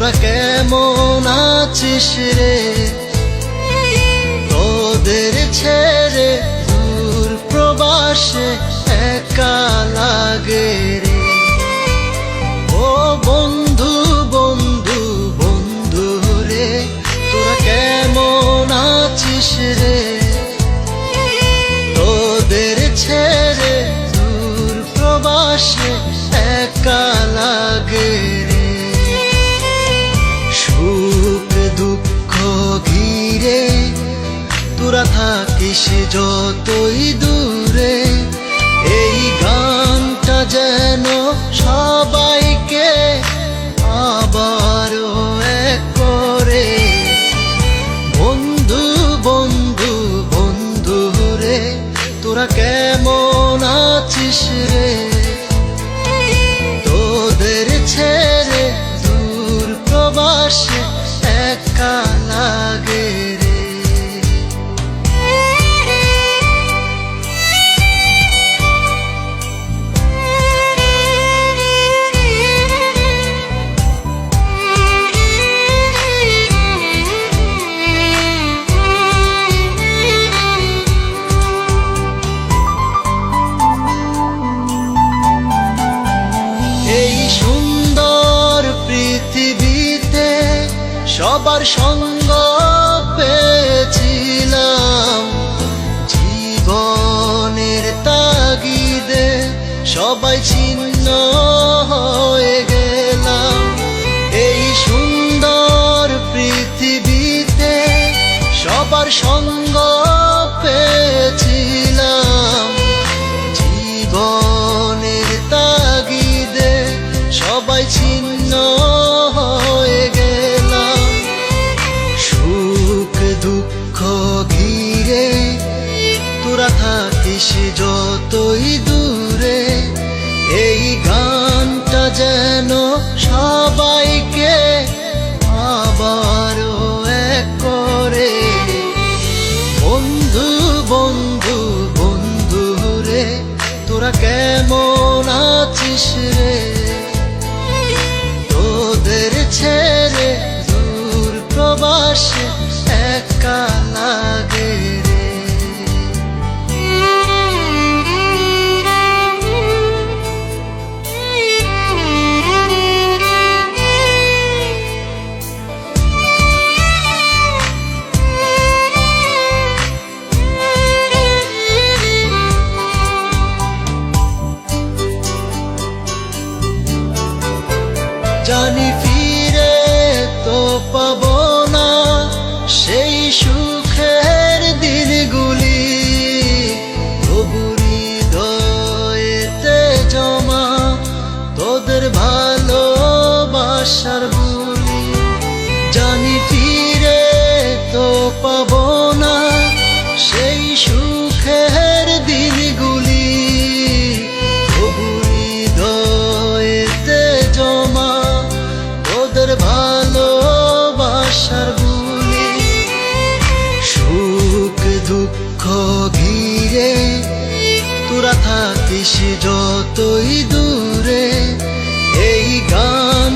তোরা কেমন আছিস রে? তোদের ছেড়ে দূর প্রবাসে একা লাগে রে। ও বন্ধু বন্ধু বন্ধু রে, তোরা কেমন আছিস রে? তোদের ছেড়ে দূর প্রবাসে একা লাগে রে। সুখ দুঃখ ঘিরে তোরা থাকিস যতই দূরে, এই গানটা যেন সবাইকে আবারও এক করে। বন্ধু বন্ধু বন্ধু রে, তোরা কেমন আছিস রে? তোদের ছেড়ে দূর প্রবাসে একা লাগে রে। এই সুন্দর পৃথিবীতে সবার সঙ্গ পেয়েছিলাম, জীবনের তাগিদে সবাই ছিন্ন হয়ে গেলাম। এই সুন্দর পৃথিবীতে সবার সঙ্গ পেয়েছিলাম, জীবনের তাগিদে সবাই ছিন্ন হয়ে গেলাম। সুখ দুঃখ ঘিরে তোরা থাকিস যতই দূরে, এই গানটা যেন সবাইকে আবারও এক করে। বন্ধু বন্ধু বন্ধু রে, তোরা কেমন আছিস রে? তোদের ছেড়ে দূর প্রবাসে একা লাগে রে। জানি ফিরে তো পাবো না সেই সুখের দিনগুলি, তবু হৃদয়েতে জমা তোদের ভালোবাসার বুলি। জানি ফিরে তো পাবো না সেই সুখের দিনগুলি, তবু হৃদয়েতে জমা তোদের ভালোবাসার বুলি। সুখ দুঃখ ঘিরে তোরা থাকিস যতই দূরে, এই গান